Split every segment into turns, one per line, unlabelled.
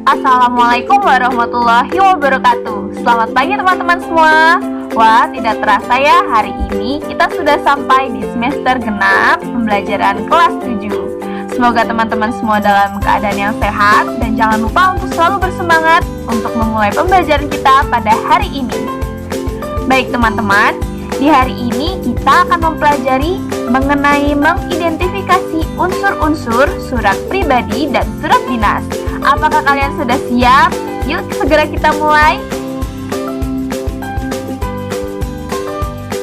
Assalamualaikum warahmatullahi wabarakatuh. Selamat pagi teman-teman semua. Wah, tidak terasa ya, hari ini kita sudah sampai di semester genap pembelajaran kelas 7. Semoga teman-teman semua dalam keadaan yang sehat dan jangan lupa untuk selalu bersemangat untuk memulai pembelajaran kita pada hari ini. Baik teman-teman, di hari ini kita akan mempelajari mengenai mengidentifikasi unsur-unsur surat pribadi dan surat dinas. Apakah kalian sudah siap? Yuk segera kita mulai.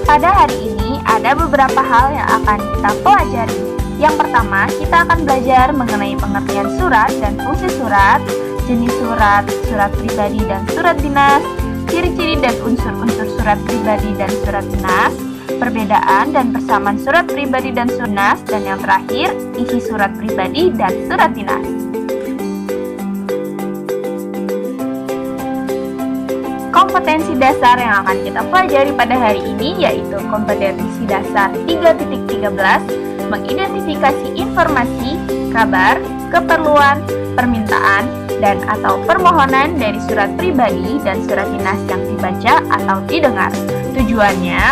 Pada hari ini ada beberapa hal yang akan kita pelajari. Yang pertama, kita akan belajar mengenai pengertian surat dan fungsi surat, jenis surat, surat pribadi dan surat dinas, ciri-ciri dan unsur-unsur surat pribadi dan surat dinas, perbedaan dan persamaan surat pribadi dan surat dinas, dan yang terakhir, isi surat pribadi dan surat dinas. Kompetensi dasar yang akan kita pelajari pada hari ini yaitu kompetensi dasar 3.13, mengidentifikasi informasi, kabar, keperluan, permintaan, dan atau permohonan dari surat pribadi dan surat dinas yang dibaca atau didengar. Tujuannya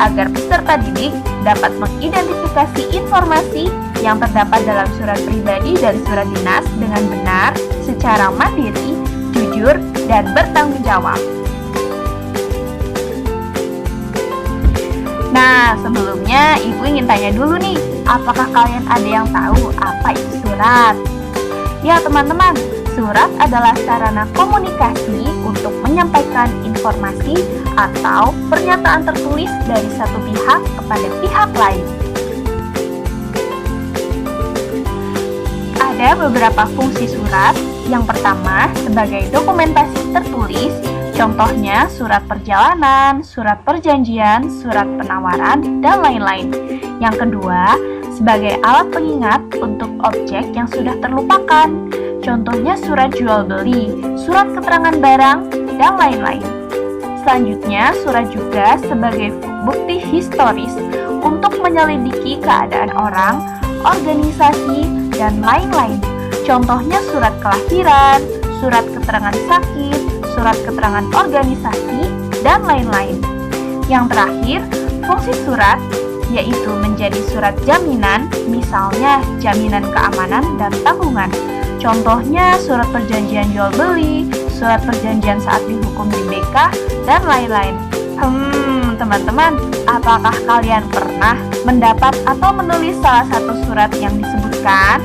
agar peserta didik dapat mengidentifikasi informasi yang terdapat dalam surat pribadi dan surat dinas dengan benar, secara mandiri, jujur, dan bertanggung jawab. Nah, sebelumnya Ibu ingin tanya dulu nih, apakah kalian ada yang tahu apa itu surat? Ya teman-teman, surat adalah sarana komunikasi untuk menyampaikan informasi atau pernyataan tertulis dari satu pihak kepada pihak lain. Ada beberapa fungsi surat. Yang pertama, sebagai dokumentasi tertulis. Contohnya surat perjalanan, surat perjanjian, surat penawaran, dan lain-lain. Yang kedua, sebagai alat pengingat untuk objek yang sudah terlupakan. Contohnya surat jual beli, surat keterangan barang, dan lain-lain. Selanjutnya, surat juga sebagai bukti historis untuk menyelidiki keadaan orang, organisasi, dan lain-lain. Contohnya surat kelahiran, surat keterangan sakit, surat keterangan organisasi, dan lain-lain. Yang terakhir, fungsi surat yaitu menjadi surat jaminan, misalnya jaminan keamanan dan tanggungan. Contohnya surat perjanjian jual beli, surat perjanjian saat dihukum di BK, dan lain-lain. Teman-teman, apakah kalian pernah mendapat atau menulis salah satu surat yang disebutkan?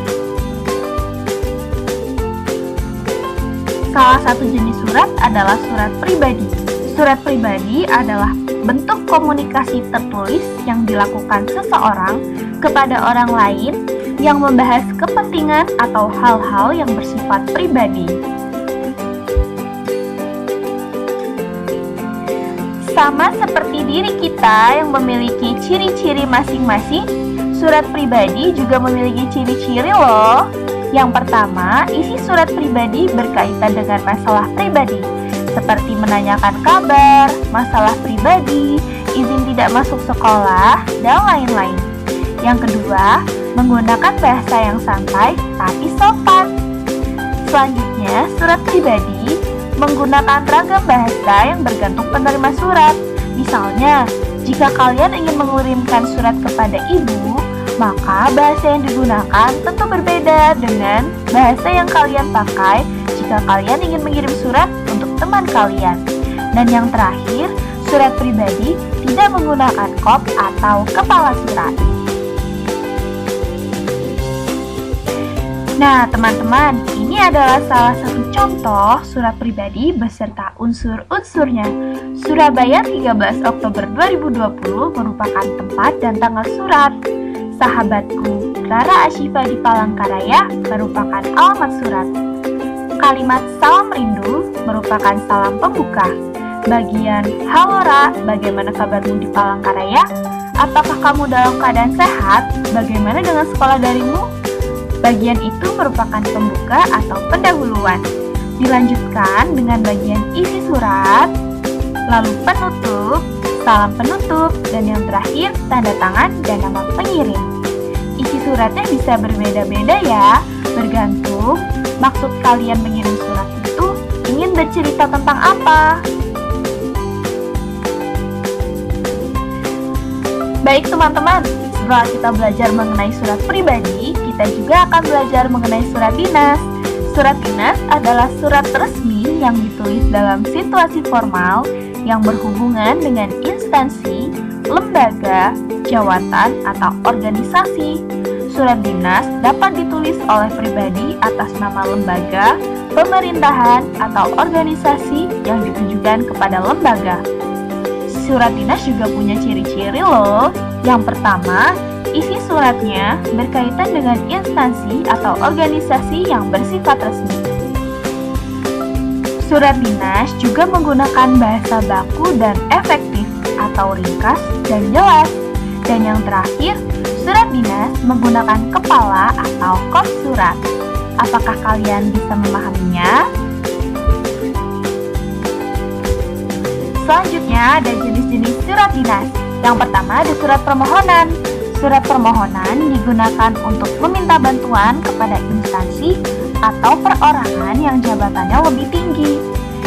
Salah satu jenis surat adalah surat pribadi. Surat pribadi adalah bentuk komunikasi tertulis yang dilakukan seseorang kepada orang lain yang membahas kepentingan atau hal-hal yang bersifat pribadi. Sama seperti diri kita yang memiliki ciri-ciri masing-masing, surat pribadi juga memiliki ciri-ciri loh. Yang pertama, isi surat pribadi berkaitan dengan masalah pribadi, seperti menanyakan kabar, masalah pribadi, izin tidak masuk sekolah, dan lain-lain. Yang kedua, menggunakan bahasa yang santai tapi sopan. Selanjutnya, surat pribadi menggunakan ragam bahasa yang bergantung penerima surat. Misalnya, jika kalian ingin mengirimkan surat kepada ibu, maka bahasa yang digunakan tentu berbeda dengan bahasa yang kalian pakai jika kalian ingin mengirim surat untuk teman kalian. Dan yang terakhir, surat pribadi tidak menggunakan kop atau kepala surat. Nah, teman-teman, ini adalah salah satu contoh surat pribadi beserta unsur-unsurnya. Surabaya 13 Oktober 2020 merupakan tempat dan tanggal surat. Sahabatku, Rara Asyifa di Palangkaraya merupakan alamat surat. Kalimat salam rindu merupakan salam pembuka. Bagian halo Ra, bagaimana kabarmu di Palangkaraya? Apakah kamu dalam keadaan sehat? Bagaimana dengan sekolah darimu? Bagian itu merupakan pembuka atau pendahuluan. Dilanjutkan dengan bagian isi surat, lalu penutup, salam penutup, dan yang terakhir tanda tangan dan nama pengirim. Isi suratnya bisa berbeda-beda ya, bergantung Maksud kalian mengirim surat itu ingin bercerita tentang apa? Baik teman-teman, setelah kita belajar mengenai surat pribadi, kita juga akan belajar mengenai surat dinas. Surat dinas adalah surat resmi yang ditulis dalam situasi formal yang berhubungan dengan instansi, lembaga, jawatan, atau organisasi. Surat dinas dapat ditulis oleh pribadi atas nama lembaga, pemerintahan, atau organisasi yang ditujukan kepada lembaga. Surat dinas juga punya ciri-ciri loh. Yang pertama, isi suratnya berkaitan dengan instansi atau organisasi yang bersifat resmi. Surat dinas juga menggunakan bahasa baku dan efektif atau ringkas dan jelas. Dan yang terakhir, surat dinas menggunakan kepala atau kop surat. Apakah kalian bisa memahaminya? Selanjutnya ada jenis-jenis surat dinas. Yang pertama ada surat permohonan. Surat permohonan digunakan untuk meminta bantuan kepada instansi atau perorangan yang jabatannya lebih tinggi.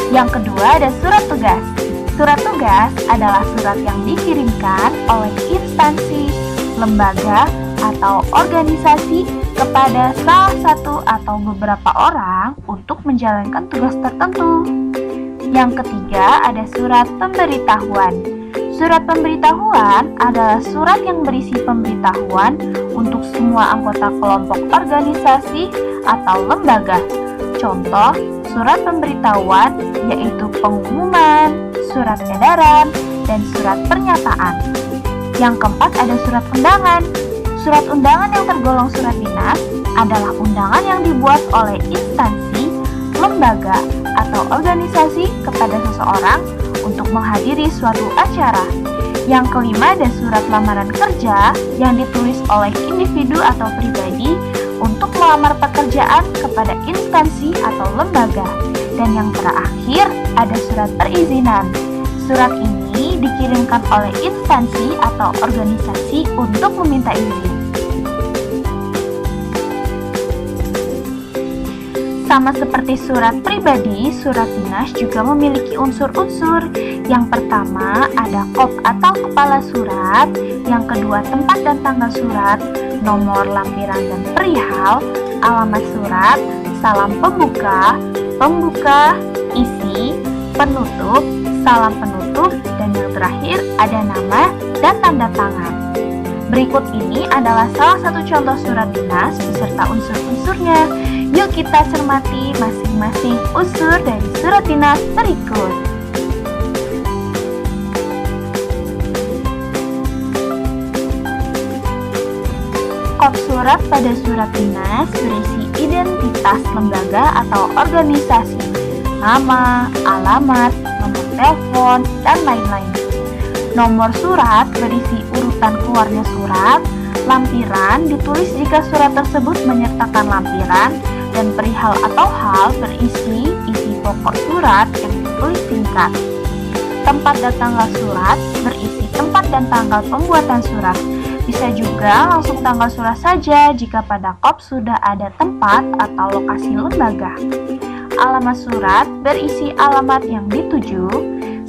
Yang kedua ada surat tugas. Surat tugas adalah surat yang dikirimkan oleh instansi, lembaga, atau organisasi kepada salah satu atau beberapa orang untuk menjalankan tugas tertentu. Yang ketiga ada surat pemberitahuan. Surat pemberitahuan adalah surat yang berisi pemberitahuan untuk semua anggota kelompok organisasi atau lembaga. Contoh, surat pemberitahuan yaitu pengumuman, surat edaran, dan surat pernyataan. Yang keempat ada surat undangan. Surat undangan yang tergolong surat dinas adalah undangan yang dibuat oleh instansi, lembaga, atau organisasi kepada seseorang untuk menghadiri suatu acara. Yang kelima ada surat lamaran kerja yang ditulis oleh individu atau pribadi untuk melamar pekerjaan kepada instansi atau lembaga. Dan yang terakhir ada surat perizinan. Surat ini dikirimkan oleh instansi atau organisasi untuk meminta izin. Sama seperti surat pribadi, surat dinas juga memiliki unsur-unsur. Yang pertama ada kop atau kepala surat, yang kedua tempat dan tanggal surat, nomor lampiran dan perihal, alamat surat, salam pembuka, isi, penutup, salam penutup, dan yang terakhir ada nama dan tanda tangan. Berikut ini adalah salah satu contoh surat dinas beserta unsur-unsurnya. Yuk kita cermati masing-masing unsur dari surat dinas berikut. Kop surat pada surat dinas berisi identitas lembaga atau organisasi, nama, alamat, nomor telepon, dan lain-lain. Nomor surat berisi urutan keluarnya surat, lampiran ditulis jika surat tersebut menyertakan lampiran, dan perihal atau hal berisi isi pokok surat yang ditulis singkat. Tempat dan tanggal surat berisi tempat dan tanggal pembuatan surat. Bisa juga langsung tanggal surat saja jika pada kop sudah ada tempat atau lokasi lembaga. Alamat surat berisi alamat yang dituju.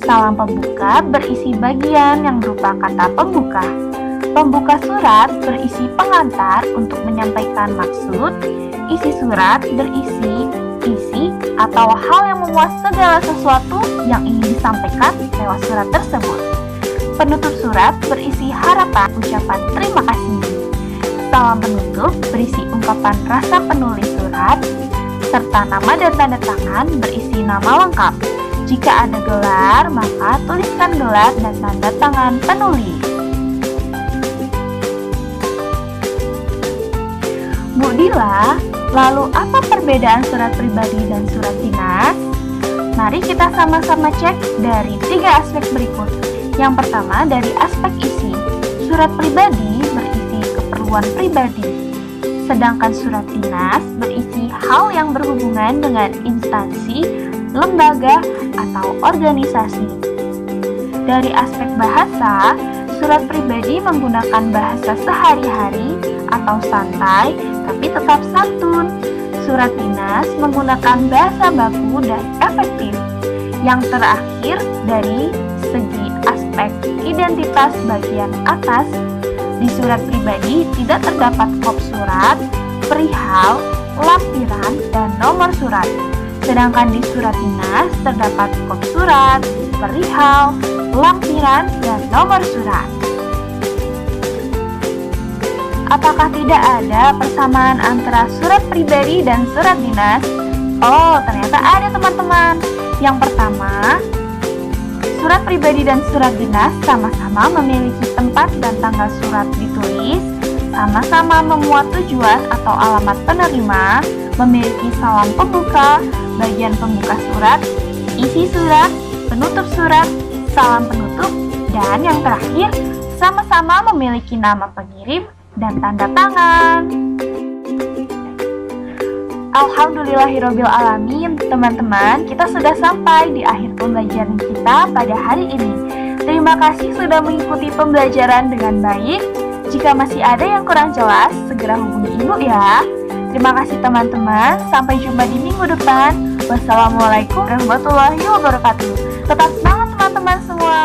Salam pembuka berisi bagian yang berupa kata pembuka. Pembuka surat berisi pengantar untuk menyampaikan maksud. Isi surat berisi isi atau hal yang memuat segala sesuatu yang ingin disampaikan lewat surat tersebut. Penutup surat berisi harapan ucapan terima kasih. Salam penutup berisi ungkapan rasa penulis surat, serta nama dan tanda tangan berisi nama lengkap. Jika ada gelar, maka tuliskan gelar dan tanda tangan penulis. Bu Dila, lalu apa perbedaan surat pribadi dan surat dinas? Mari kita sama-sama cek dari 3 aspek berikut. Yang pertama dari aspek isi. Surat pribadi berisi keperluan pribadi, sedangkan surat dinas berisi hal yang berhubungan dengan instansi, lembaga, atau organisasi. Dari aspek bahasa, surat pribadi menggunakan bahasa sehari-hari atau santai tapi tetap santun. Surat dinas menggunakan bahasa baku dan efektif. Yang terakhir, dari segi aspek identitas bagian atas, di surat pribadi tidak terdapat kop surat, perihal, lampiran, dan nomor surat. Sedangkan di surat dinas terdapat kop surat, perihal, lampiran, dan nomor surat. Apakah tidak ada persamaan antara surat pribadi dan surat dinas? Oh, ternyata ada teman-teman. Yang pertama, surat pribadi dan surat dinas sama-sama memiliki tempat dan tanggal surat ditulis, sama-sama memuat tujuan atau alamat penerima, memiliki salam pembuka, bagian pembuka surat, isi surat, penutup surat, salam penutup, dan yang terakhir, sama-sama memiliki nama pengirim dan tanda tangan. Alhamdulillahirrabbilalamin, teman-teman, kita sudah sampai di akhir pembelajaran kita pada hari ini. Terima kasih sudah mengikuti pembelajaran dengan baik. Jika masih ada yang kurang jelas, segera hubungi ibu ya. Terima kasih teman-teman, sampai jumpa di minggu depan. Wassalamualaikum warahmatullahi wabarakatuh. Tetap semangat teman-teman semua.